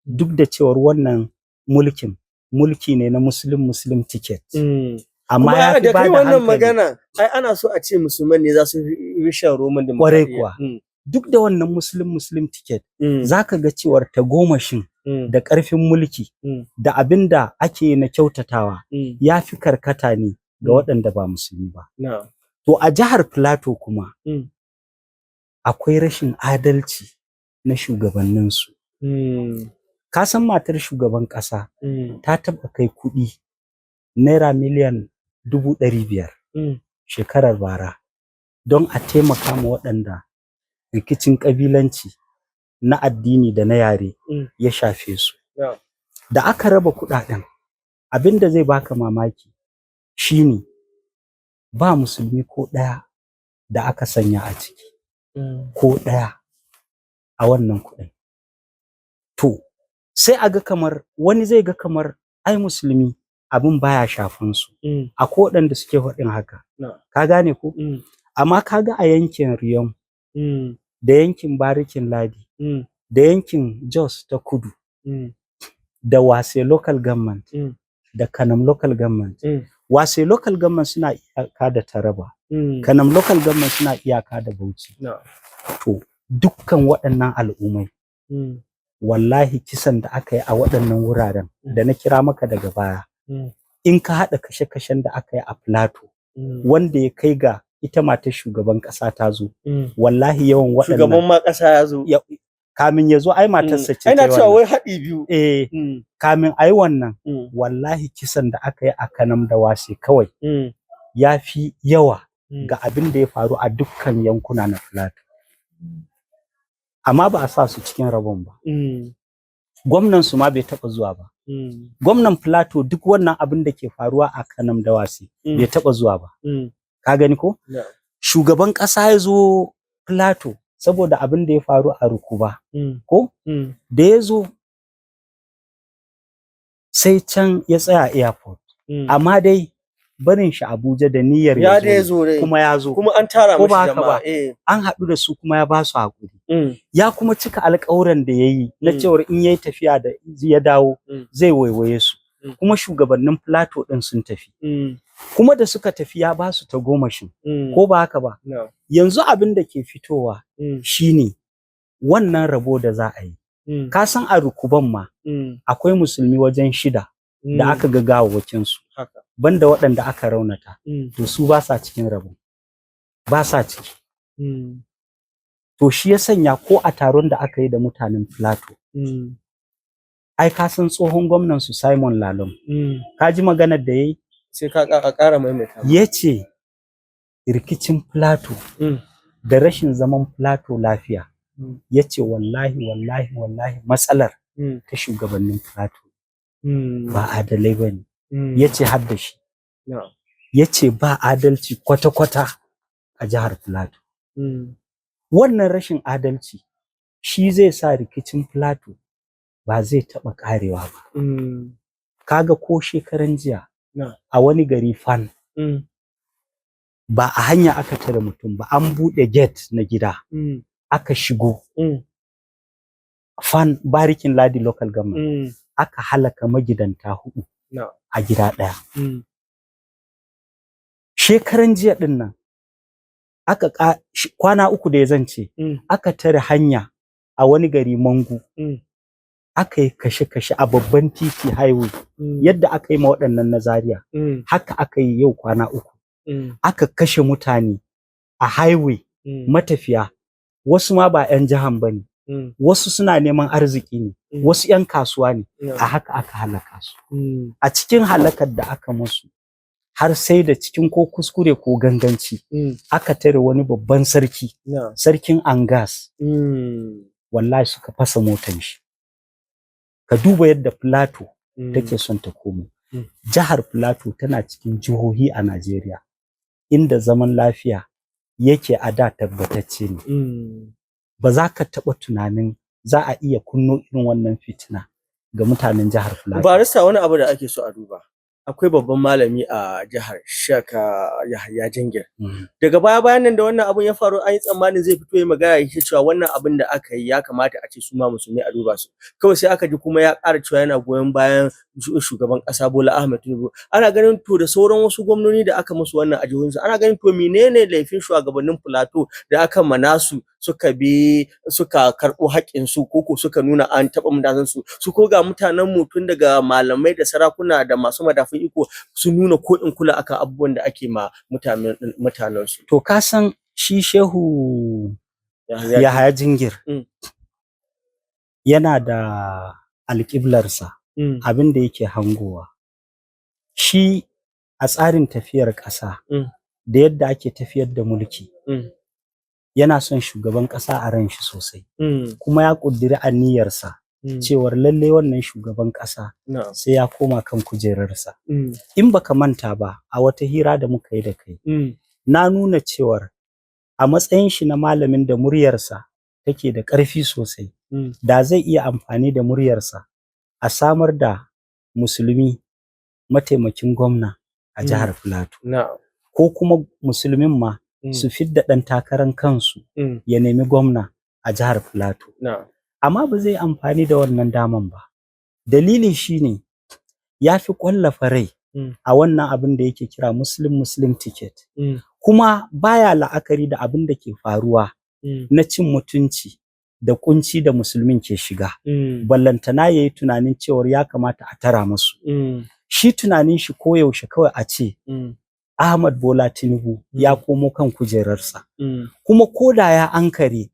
duk da cewar wannan mulki ne na Muslim ticket. Amma ya da kai wannan magana ai ana so a ce musulman ne za su yi shan roman demokradiyya. Kwarai kuwa. Duk da wannan Muslim ticket zaka ga cewar tagomashin da ƙarfin mulki da abin da ake na kyautatawa ya fi karkata ne ga waɗanda ba musulmi ba. To a jihar Plateau kuma akwai rashin adalci na shugabanninsu. Ka san matar shugaban ƙasa ta taɓa kai kuɗi naira miliyan 500,000 shekarar bara don a taimaka ma waɗanda rikicin ƙabilanci na addini da na yare ya shafe su. Da aka raba kuɗaɗen abin da zai baka mamaki shine ba musulmi ko ɗaya da aka sanya a ciki. Ko ɗaya a wannan kuɗin. To sai a ga kamar wani zai ga kamar ai musulmi abin baya shafan su. Akwai waɗanda suke faɗin haka. Ka gane ko? Amma kaga a yankin Riyom da yankin Barikin Ladi da yankin Jos ta Kudu da Wase local government da Kanam local government. Wase local government suna iyaka da Taraba. Kanam local government suna iyaka da Bauchi. To dukkan waɗannan al'ummai wallahi kisan da aka yi a waɗannan wuraren da na kira maka daga baya in ka haɗa kashe-kashen da aka yi a Plateau wanda ya kai ga ita matar shugaban ƙasa ta zo wallahi yawan waɗannan shugaban ma ƙasa ya zo kamin ya zo ai matarsa ce ina cewa wai haɗi biyu kamin ai wannan wallahi kisan da aka yi a Kanam da Wase kawai ya fi yawa ga abin da ya faru a dukkan yankuna na Plateau. Amma ba a sa su cikin rabon ba. Gwamnan su ma bai taɓa zuwa ba. Gwamnan Plateau duk wannan abin da ke faruwa a Kanam da Wase bai taɓa zuwa ba. Ka gani ko? Shugaban ƙasa ya zo Plateau saboda abin da ya faru a Rukuba. Ko? Da ya zo sai can ya tsaya airport. Amma dai barin shi Abuja da niyyar ya zo kuma ya zo. Kuma an tara mashi jama'a. An haɗu da su kuma ya ba su haƙuri. Ya kuma cika alƙawuran da ya yi na cewar in yayi tafiya da ya dawo zai waiwaye su. Kuma shugabannin Plateau ɗin sun tafi. Kuma da suka tafi ya ba su tagomashin. Ko ba haka ba? Yanzu abin da ke fitowa shine wannan rabo da za a yi. Ka san a Rukuban ma akwai musulmi wajen 6 da aka ga gawawwakin su. Banda waɗanda aka raunata. To su ba sa cikin rabo. Ba sa ciki. To shi ya sanya ko a taron da aka yi da mutanen Plateau. Ai ka san tsohon gwamnan su Simon Lalong. Ka ji maganar da yayi? Sai ka ƙara maimaita. Yace rikicin Plateau da rashin zaman Plateau lafiya. Yace wallahi matsalar ta shugabannin Plateau. Ba adalai bane. Yace har da shi. Yace ba adalci kwata-kwata a jihar Plateau. Wannan rashin adalci shi zai sa rikicin Plateau ba zai taɓa ƙarewa ba. Kaga ko shekaran jiya a wani gari Fan ba a hanya aka tare mutum ba an buɗe gate na gida aka shigo Fan Barikin Ladi local government aka halaka magidanta 4 a gida ɗaya. Shekaran jiya ɗin nan aka kwana 3 da ya zance aka tare hanya a wani gari Mangu aka yi kashe-kashe a babban titi highway yadda aka yi ma waɗannan na Zaria haka aka yi yau kwana 3 aka kashe mutane a highway matafiya wasu ma ba 'yan jihan bane wasu suna neman arziki ne wasu 'yan kasuwa ne a haka aka halaka su. A cikin halakar da aka musu har sai da cikin ko kuskure ko ganganci aka tare wani babban sarki sarkin Angas wallahi suka fasa motar shi. Ka duba yadda Plateau take son ta komo. Jihar Plateau tana cikin jihohi a Najeriya inda zaman lafiya yake a da tabbatacce ne. Ba za ka taɓa tunanin za a iya kunno irin wannan fitina ga mutanen jihar Plateau. Barista wani abu da ake so a duba. akwai babban malami a jihar Sheikh Yahaya Jingir. Daga baya-bayan nan da wannan abun ya faru an yi tsammanin zai fito ya magana yake cewa wannan abin da aka yi ya kamata a ce su ma musulmai a duba su. Kawai sai aka ji kuma ya ƙara cewa yana goyon bayan shugaban ƙasa Bola Ahmed Tinubu. Ana ganin to da sauran wasu gwamnoni da aka musu wannan a jihohinsu, ana ganin to menene laifin shugabannin Plateau da aka manasu suka karɓo haƙƙinsu ko suka nuna an taɓa mutanensu, su ko ga mutanen mu tun daga malamai da sarakuna da masu madafun iko sun nuna ko in kula akan abubuwan da ake ma mutanensu. To ka san shi Shehu Yahaya Jingir yana da alƙiblarsa, abin da yake hangowa. Shi a tsarin tafiyar ƙasa da yadda ake tafiyar da mulki, yana son shugaban ƙasa a ran shi sosai, kuma ya ƙudiri aniyarsa cewar lalle wannan shugaban ƙasa sai ya koma kan kujerarsa. In baka manta ba, a wata hira da muka yi da kai, na nuna cewar a matsayin shi na malamin da muryarsa take da ƙarfi sosai, da zai iya amfani da muryarsa a samar da musulmi mataimakin gwamna a jihar Plateau, ko kuma musulmin ma su fidda ɗan takarar kansu ya nemi gwamna a jihar Plateau. Amma ba zai amfani da wannan daman ba. Dalili shine ya fi ƙwallafa rai a wannan abin da yake kira Muslim ticket, kuma baya la'akari da abin da ke faruwa na cin mutunci da kunci da musulmin ke shiga. Ballantana yayi tunanin cewar ya kamata a tara musu. Shi tunanin shi koyaushe kawai a ce Ahmad Bola Tinubu ya komo kan kujerarsa. Kuma koda ya ankare,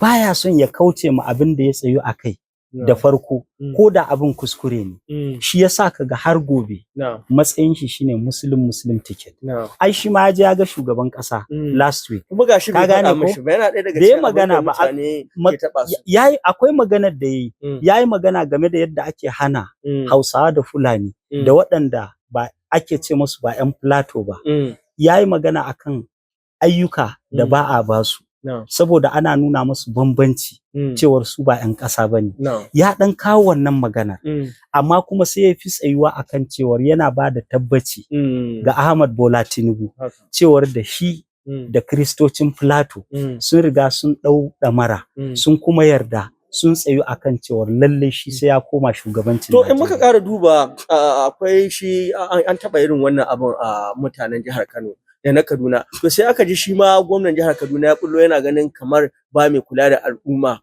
baya son ya kauce ma abin da ya tsayu a kai da farko, ko da abin kuskure ne. Shi yasa kaga har gobe matsayin shi shine Muslim ticket. Ai shi ma ya ga shugaban ƙasa last week. Kuma gashi bai faɗa mishi ba, yana ɗaya daga cikin magana ba. Yayi akwai maganar da yayi magana game da yadda ake hana Hausawa da Fulani da waɗanda ba ake ce musu ba 'yan Plateau ba. Yayi magana akan ayyuka da ba a basu, saboda ana nuna musu bambanci cewar su ba 'yan ƙasa bane. Ya ɗan kawo wannan maganar, amma kuma sai ya fi tsayuwa akan cewar yana ba da tabbaci ga Ahmad Bola Tinubu cewar da shi da Kiristocin Plateau sun riga sun ɗau ɗamara, sun kuma yarda, sun tsayu akan cewar lalle shi sai ya koma shugabancin Najeriya. To in muka ƙara duba, akwai shi an taɓa irin wannan abun a mutanen jihar Kano da na Kaduna. To sai aka ji shi ma gwamnan jihar Kaduna ya bullo yana ganin kamar ba mai kula da al'umma.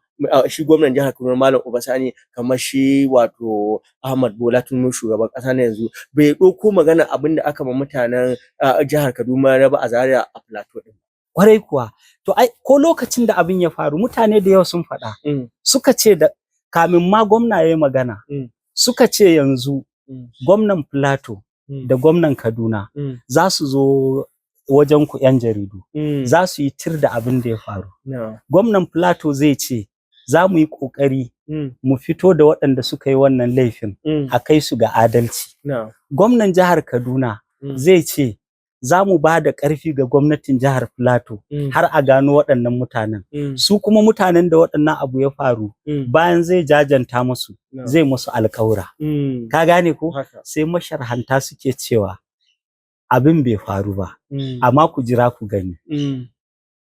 Shi gwamnan jihar Kaduna Malam Obasani, kamar shi wato Ahmad Bola Tinubu shugaban ƙasa na yanzu, bai ɗauko magana abin da aka ma mutanen jihar Kaduna na ba a Zaria a Plateau din. Kwarai kuwa, to ai ko lokacin da abin ya faru mutane da yawa sun faɗa, suka ce da kamin ma gwamna yayi magana, suka ce yanzu gwamnan Plateau da gwamnan Kaduna za su zo wajen ku 'yan jaridu, za su yi tir da abin da ya faru. Gwamnan Plateau zai ce za mu yi ƙoƙari mu fito da waɗanda suka yi wannan laifin a kai su ga adalci. Gwamnan jihar Kaduna zai ce za mu ba da ƙarfi ga gwamnatin jihar Plateau har a gano waɗannan mutanen. Su kuma mutanen da waɗannan abu ya faru, bayan zai jajanta musu, zai musu alƙawura. Ka gane ko? Sai masharhanta suke cewa abin bai faru ba, amma ku jira ku gani.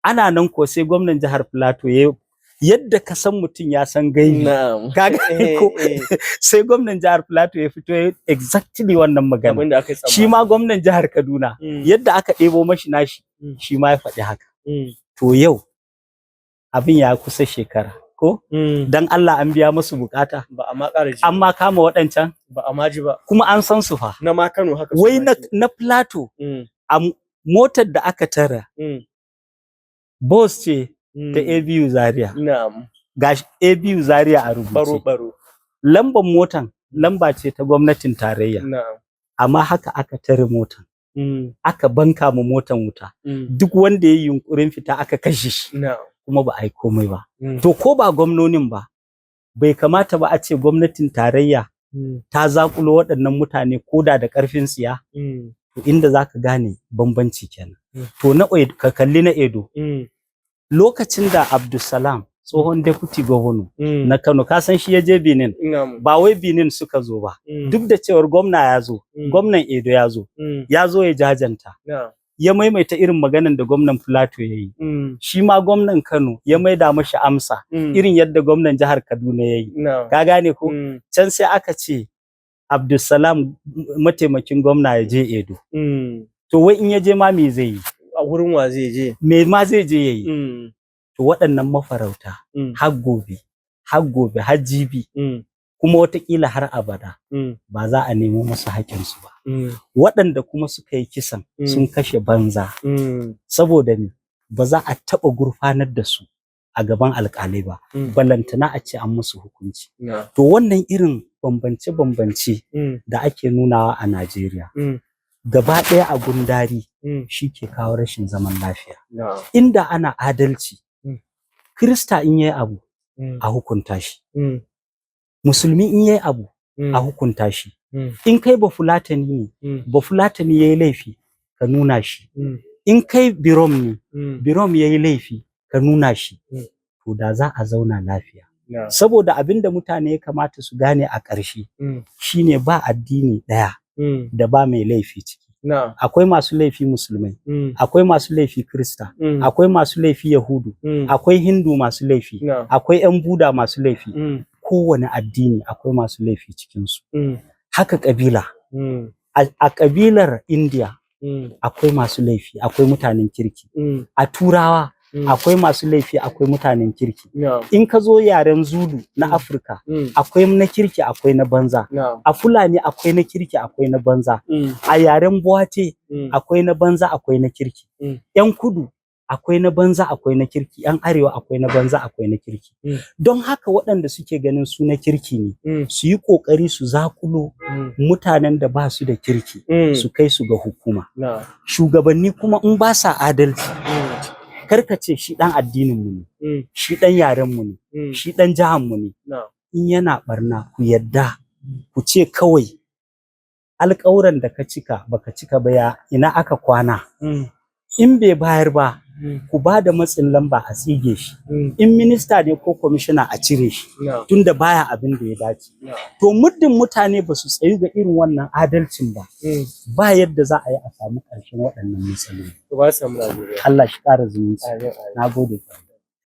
Ana nan ko sai gwamnan jihar Plateau yadda ka san mutum ya san gaibi. Ka gane ko? Sai gwamnan jihar Plateau ya fito exactly wannan magana. Shi ma gwamnan jihar Kaduna yadda aka ɗebo mashi nashi, shi ma ya faɗi haka. To yau abin ya kusa shekara, ko? Dan Allah an biya musu bukata. Ba a ma ƙara ji. An ma kama waɗancan. Ba a ma ji ba. Kuma an san su fa. Na ma Kano haka. Wai na Plateau a motar da aka tara, bus ce ta ABU Zaria. Gashi ABU Zaria a rubuce. Baro. Lambar motan lamba ce ta gwamnatin tarayya. Amma haka aka tare motan. Aka banka ma motan wuta. Duk wanda ya yi yunkurin fita aka kashe shi. Kuma ba a yi komai ba. To ko ba gwamnonin ba, bai kamata ba a ce gwamnatin tarayya ta zakulo waɗannan mutane koda da ƙarfin tsiya. To inda zaka gane bambanci kenan. To ka kalli na Edo. Lokacin da Abdulsalam tsohon deputy governor na Kano, ka san shi ya je Benin, ba wai Benin suka zo ba, duk da cewar gwamna ya zo, gwamnan Edo ya zo ya jajanta, ya maimaita irin maganan da gwamnan Plateau ya yi, shi ma gwamnan Kano ya maida mashi amsa irin yadda gwamnan jihar Kaduna ya yi, ka gane ko? Can sai aka ce Abdulsalam mataimakin gwamna ya je Edo, to wai in ya je ma me zai yi? A wurin wa zai je? Me ma zai je ya yi? To waɗannan mafarauta har gobe har jibi kuma watakila har abada ba za a nemo masu haƙƙinsu ba. Waɗanda kuma suka yi kisan sun kashe banza, saboda ne ba za a taɓa gurfanar da su a gaban alƙalai ba, balantana a ce an musu hukunci. To wannan irin bambance-bambance da ake nunawa a Najeriya gaba ɗaya a gundari shi ke kawo rashin zaman lafiya. Inda ana adalci, Kirista in yayi abu a hukunta shi, Musulmi in yayi abu a hukunta shi, in kai Bafulatani ne, Bafulatani yayi laifi ka nuna shi, in kai Birom ne, Birom yayi laifi ka nuna shi, to da za a zauna lafiya. Saboda abinda mutane ya kamata su gane a ƙarshe shine ba addini ɗaya da ba mai laifi ciki. Akwai masu laifi Musulmai, akwai masu laifi Kirista, akwai masu laifi Yahudu, akwai Hindu masu laifi, akwai 'yan Buda masu laifi. Kowane addini akwai masu laifi cikinsu. Haka ƙabila. A ƙabilar India akwai masu laifi, akwai mutanen kirki. A Turawa akwai masu laifi, akwai mutanen kirki. In ka zo yaren Zulu na Afirka, akwai na kirki, akwai na banza. A Fulani akwai na kirki, akwai na banza. A yaren Bwate akwai na banza, akwai na kirki. 'Yan Kudu akwai na banza, akwai na kirki. 'Yan Arewa akwai na banza, akwai na kirki. Don haka waɗanda suke ganin su na kirki ne, su yi ƙoƙari su zakulo mutanen da ba su da kirki, su kai su ga hukuma. Shugabanni kuma in ba sa adalci, karka ce shi ɗan addininmu ne, shi ɗan yarenmu ne, shi ɗan jihanmu ne. In yana ɓarna ku yadda, ku ce kawai alƙawuran da ka cika baka cika ba, ya ina aka kwana. In bai bayar ba, ku ba da matsin lamba a tsige shi. In minista ne ko kwamishina a cire shi, tunda baya abin da ya dace. To muddin mutane ba su tsayu ga irin wannan adalcin ba, ba yadda za a yi a samu ƙarshen waɗannan matsaloli. Allah shi ƙara zumunci. Na gode.